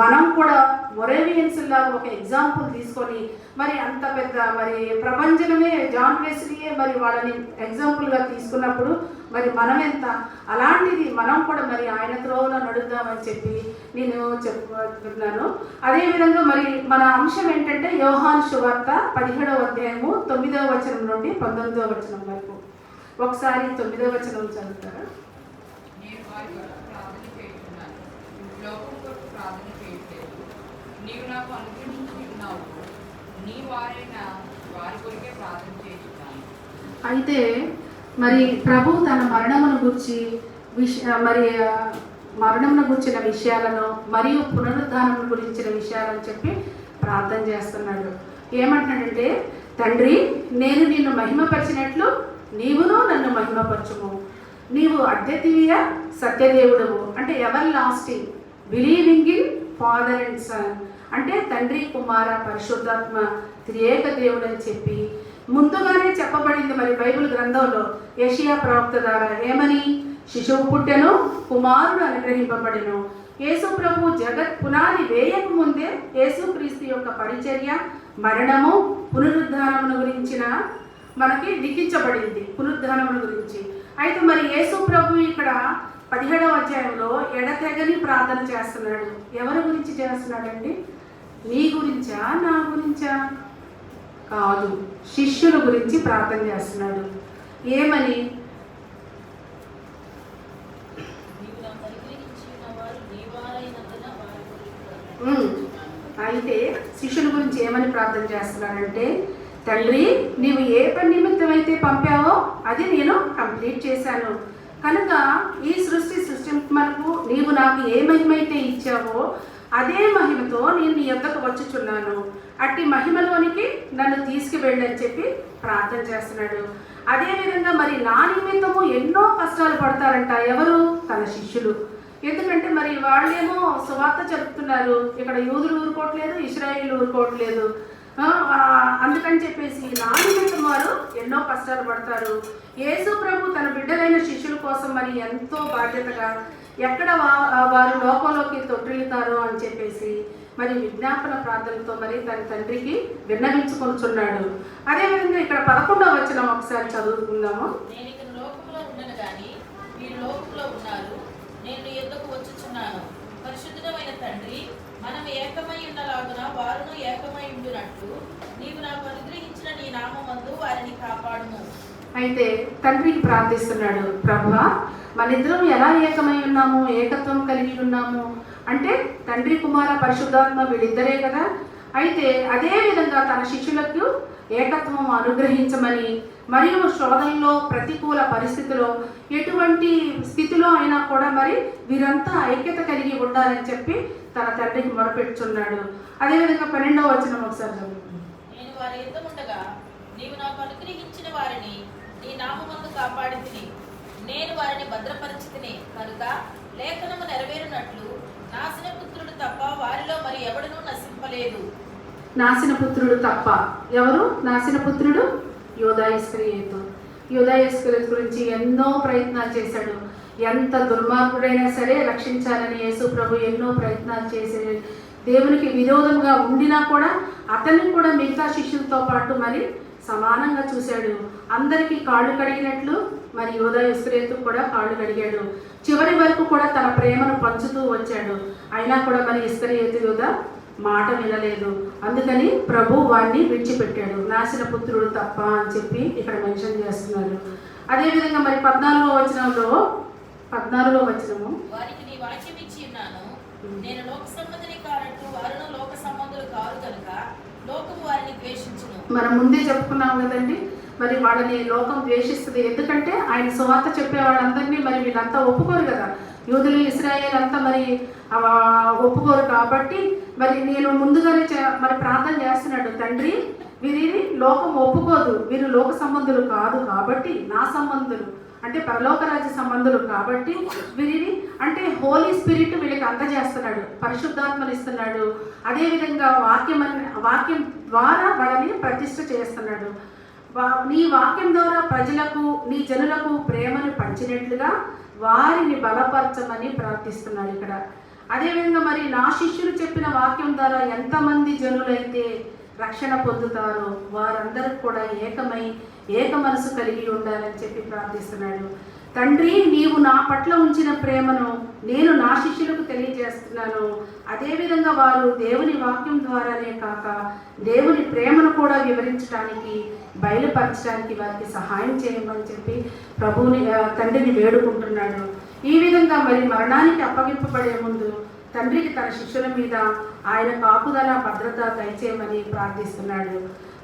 మనం కూడా మొరేవియన్స్ లాగా ఒక ఎగ్జాంపుల్ తీసుకొని మరి అంత పెద్ద మరి ప్రపంచమే జాన్ వెస్లీయే మరి వాళ్ళని ఎగ్జాంపుల్గా తీసుకున్నప్పుడు మరి మనం ఎంత అలాంటిది మనం కూడా మరి ఆయన త్రోవలో నడుద్దామని చెప్పి నేను చెప్పుకుంటున్నాను. అదేవిధంగా మరి మన అంశం ఏంటంటే యోహాను సువార్త 17వ అధ్యాయము 9వ వచనం నుండి 19వ వచనం వరకు. ఒకసారి 9వ వచనం చదువుతారా? నేను వారి కొరకు ప్రార్థన చేస్తున్నాను, లోకం కొరకు ప్రార్థన చేయట్లేదు. నీవు నాకు అనుగ్రహించి ఉన్నావు, నీ వారైన వారి కొరకే ప్రార్థన చేస్తున్నాను. అయితే మరి ప్రభు తన మరణమును గురించి మరి మరణమును గురించిన విషయాలను మరియు పునరుద్ధానమును గురించిన విషయాలను చెప్పి ప్రార్థన చేస్తున్నాడు. ఏమంటున్నాడంటే, తండ్రి నేను నిన్ను మహిమపరిచినట్లు నీవును నన్ను మహిమపరచుము, నీవు అద్వితీయ సత్యదేవుడవు అంటే ever lasting, believing in father and son అంటే తండ్రి కుమార పరిశుద్ధాత్మ త్రియేక దేవుడు అని చెప్పి ముందుగానే చెప్పబడింది మరి బైబిల్ గ్రంథంలో యెషయా ప్రవక్త ద్వారా. ఏమని? శిశువు పుట్టెను, కుమారుడు అనుగ్రహింపబడెను. యేసు ప్రభు జగత్ పునాది వేయక ముందే యేసుక్రీస్తు యొక్క పరిచర్య, మరణము, పునరుద్ధానమును గురించిన మనకి లిఖించబడింది, పునరుద్ధానమును గురించి. అయితే మరి యేసు ప్రభు ఇక్కడ 17వ అధ్యాయంలో ఎడతెగని ప్రార్థన చేస్తున్నాడు. ఎవరి గురించి చేస్తున్నాడండి? నీ గురించా, నా గురించా? కాదు, శిష్యుల గురించి ప్రార్థన చేస్తున్నాడు. ఏమని? అయితే శిష్యుల గురించి ఏమని ప్రార్థన చేస్తున్నాడంటే, తండ్రి నీవు ఏ పని నిమిత్తం అయితే పంపావో అది నేను కంప్లీట్ చేశాను, కనుక ఈ సృష్టింపరకు నీవు నాకు ఏ మహిమైతే ఇచ్చావో అదే మహిమతో నేను నీ యొద్దకు వచ్చుచున్నాను, అట్టి మహిమలోనికి నన్ను తీసుకువెళ్ళని చెప్పి ప్రార్థన చేస్తున్నాడు. అదేవిధంగా మరి నా నిమిత్తము ఎన్నో కష్టాలు పడతారంట. ఎవరు? తన శిష్యులు. ఎందుకంటే మరి వాళ్ళేమో సువార్త చెప్తున్నారు, ఇక్కడ యూదులు ఊరుకోవట్లేదు, ఇశ్రాయేలు ఊరుకోవట్లేదు. అందుకని చెప్పేసి నా నిమిత్తం వారు ఎన్నో కష్టాలు పడతారు. యేసు ప్రభు తన బిడ్డలైన శిష్యుల కోసం మరి ఎంతో బాధ్యతగా ఎక్కడ వారు లోకంలోకి తొట్టిల్లుతారో అని చెప్పేసి మరి విజ్ఞాపన ప్రార్థనతో మరి తన తండ్రికి విన్నవించుకొనుచున్నాడు. అదేవిధంగా ఇక్కడ 11వ వచనం ఒకసారి చదువుకుందాము. నేను ఇక లోకంలో ఉండను గాని మీరు లోకంలో ఉన్నారు, నేను నీ యొద్దకు వచ్చుచున్నాను. పరిశుద్ధమైన తండ్రి, మనం ఏకమై ఉన్నలాగున వారును ఏకమై ఉండునట్లు నీవు నాకు అనుగ్రహించిన నీ నామమందు వారిని కాపాడుము. అయితే తండ్రికి ప్రార్థిస్తున్నాడు, ప్రభువా మనిద్దరం ఎలా ఏకమై ఉన్నాము, ఏకత్వం కలిగి ఉన్నాము అంటే తండ్రి కుమార పరిశుద్ధాత్మ వీళ్ళిద్దరే కదా. అయితే అదే విధంగా తన శిష్యులకు ఏకత్వం అనుగ్రహించమని, మరియు శోధనలో ప్రతికూల పరిస్థితిలో ఎటువంటి స్థితిలో అయినా కూడా మరి వీరంతా ఐక్యత కలిగి ఉండాలని చెప్పి తన తండ్రికి మొరపెట్టుచున్నాడు. అదేవిధంగా 12వ వచనం ఒకసారి చదువుకుందాం. నేను వారి యుద్ధ ఉండగా నీవు నాకు అనుగ్రహించిన వారిని నీ నామమందు కాపాడితిని, నేను వారిని భద్రపరిచితిని కనుక లేఖనము నెరవేరునట్లు నాశన పుత్రుడు తప్ప వారిలో మరి ఎవడునూ నశింపలేదు. నాశన పుత్రుడు తప్ప ఎవరు? నాశన పుత్రుడు యూదా ఇస్కరియోతు. యూదా ఇస్కరియోతు గురించి ఎన్నో ప్రయత్నాలు చేశాడు. ఎంత దుర్మార్గుడైనా సరే రక్షించాలని యేసు ప్రభు ఎన్నో ప్రయత్నాలు చేసే, దేవునికి విరోధంగా ఉండినా కూడా అతన్ని కూడా మిగతా శిష్యులతో పాటు మరి సమానంగా చూశాడు. అందరికీ కాళ్ళు కడిగినట్లు మరి యూదా ఇస్కరియోతు కూడా కాళ్ళు కడిగాడు. చివరి వరకు కూడా తన ప్రేమను పంచుతూ వచ్చాడు. అయినా కూడా మరి ఇస్కరియోతు యూదా మాట వినలేదు. అందుకని ప్రభు వాడిని విడిచిపెట్టాడు. నాశన పుత్రుడు తప్ప అని చెప్పి ఇక్కడ మెన్షన్ చేస్తున్నారు. అదేవిధంగా మరి 14వ వచనము వారికి నీ వాక్యం ఇచ్చి ఉన్నాను, నేను లోక సంబంధిని కానట్టు వారును లోక సంబంధులు కారు కనుక లోకము వారిని ద్వేషించును. మనం ముందే చెప్పుకున్నాం కదండి, మరి వాళ్ళని లోకం ద్వేషిస్తుంది. ఎందుకంటే ఆయన సువార్త చెప్పే వాళ్ళందరినీ మరి వీళ్ళంతా ఒప్పుకోరు కదా. యూదులు ఇశ్రాయేలు అంతా మరి ఒప్పుకోరు కాబట్టి మరి నేను ముందుగానే మరి ప్రార్థన చేస్తున్నాడు, తండ్రి వీరిని లోకం ఒప్పుకోదు, వీరు లోక సంబంధులు కాదు కాబట్టి నా సంబంధులు అంటే పరలోక రాజ్య సంబంధులు కాబట్టి వీరిని అంటే హోలీ స్పిరిట్ వీళ్ళకి అందజేస్తున్నాడు, పరిశుద్ధాత్మలు ఇస్తున్నాడు. అదేవిధంగా వాక్యం ద్వారా వాళ్ళని ప్రతిష్ఠ చేస్తున్నాడు. నీ వాక్యం ద్వారా ప్రజలకు నీ జనులకు ప్రేమను పంచినట్లుగా వారిని బలపరచమని ప్రార్థిస్తున్నాడు ఇక్కడ. అదేవిధంగా మరి నా శిష్యులు చెప్పిన వాక్యం ద్వారా ఎంతమంది జనులైతే రక్షణ పొందుతారో వారందరూ కూడా ఏక మనసు కలిగి ఉండాలని చెప్పి ప్రార్థిస్తున్నాడు. తండ్రి, నీవు నా పట్ల ఉంచిన ప్రేమను నేను నా శిష్యులకు తెలియజేస్తున్నాను. అదేవిధంగా వారు దేవుని వాక్యం ద్వారానే కాక దేవుని ప్రేమను కూడా వివరించడానికి బయలుపరచడానికి వారికి సహాయం చేయమని చెప్పి తండ్రిని వేడుకుంటున్నాడు. ఈ విధంగా మరి మరణానికి అప్పగింపబడే ముందు తండ్రికి తన శిష్యుల మీద ఆయన కాపుదల భద్రత దయచేయమని ప్రార్థిస్తున్నాడు.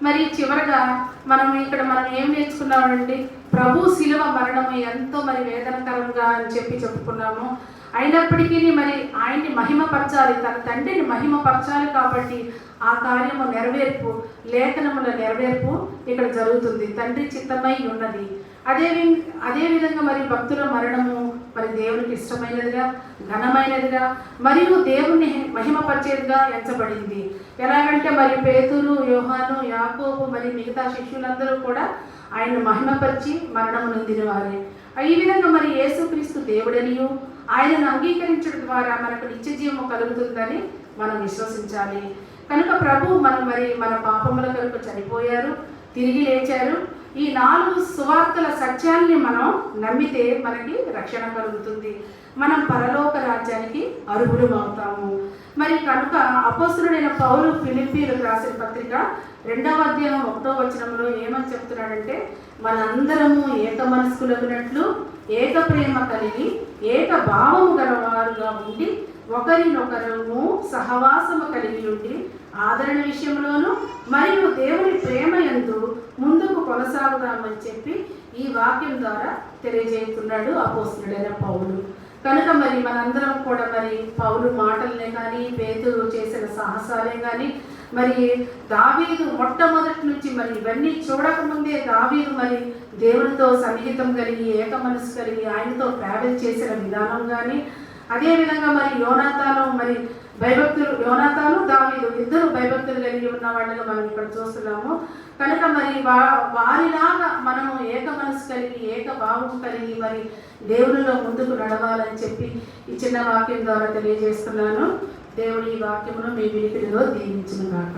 మరి చివరగా మనం ఏం నేర్చుకున్నామండి? ప్రభు శిలువ మరణము ఎంతో మరి వేదనకరంగా అని చెప్పి చెప్పుకున్నాము. అయినప్పటికీ మరి ఆయన్ని మహిమపరచాలి, తన తండ్రిని మహిమపరచాలి కాబట్టి ఆ కార్యము లేఖనముల నెరవేర్పు ఇక్కడ జరుగుతుంది. తండ్రి చిత్తమై ఉన్నది. అదేవిధంగా మరి భక్తుల మరణము మరి దేవునికి ఇష్టమైనదిగా, ఘనమైనదిగా మరియు దేవుణ్ణి మహిమపరిచేదిగా ఎంచబడింది. ఎలాగంటే మరి పేతురు, యోహాను, యాకోబు మరి మిగతా శిష్యులందరూ కూడా ఆయన్ను మహిమపరిచి మరణము నొందిన వారే. ఈ విధంగా మరి యేసుక్రీస్తు దేవుడనియు ఆయనను అంగీకరించడం ద్వారా మనకు నిత్యజీవము కలుగుతుందని మనం విశ్వసించాలి. కనుక ప్రభు మన పాపముల కొరకు చనిపోయారు, తిరిగి లేచారు. ఈ 4 సువార్తల సత్యాన్ని మనం నమ్మితే మనకి రక్షణ కలుగుతుంది, మనం పరలోక రాజ్యానికి అర్హులం అవుతాము. మరి కనుక అపోస్తలుడైన పౌలు ఫిలిప్పీయులకు రాసిన పత్రిక 2వ అధ్యాయం 1వ వచనంలో ఏమని చెప్తున్నాడంటే, మనందరము ఏక మనస్కులగునట్లు ఏక ప్రేమ కలిగి ఏక భావము గలవారుగా ఉండి ఒకరినొకరు సహవాసము కలిగి ఉండి ఆదరణ విషయంలోనూ మరియు దేవుని ప్రేమ యందు ముందుకు కొనసాగుదామని చెప్పి ఈ వాక్యం ద్వారా తెలియజేస్తున్నాడు అపోస్తలుడైన పౌలు. కనుక మరి మనందరం కూడా మరి పౌలు మాటలనే కానీ, పేతురు చేసిన సాహసాలే కానీ, మరి దావీదు మొట్టమొదటి నుంచి మరి ఇవన్నీ చూడకముందే దావీదు మరి దేవునితో సన్నిహితం కలిగి, ఏక మనసు కలిగి ఆయనతో ట్రావెల్ చేసిన విధానం కానీ, అదేవిధంగా మరి యోనాతాను మరి భయభక్తులు, యోనాతాను దావీదు ఇద్దరు భయభక్తులు కలిగి ఉన్న వాళ్ళగా మనం ఇక్కడ చూస్తున్నాము. కనుక మరి వారిలాగా మనము ఏక మనసు కలిగి, ఏక భావం కలిగి మరి దేవునిలో ముందుకు నడవాలని చెప్పి ఈ చిన్న వాక్యం ద్వారా తెలియజేస్తున్నాను. దేవుడి ఈ వాక్యమును మీ వినికిడిలో దీవించును గాక.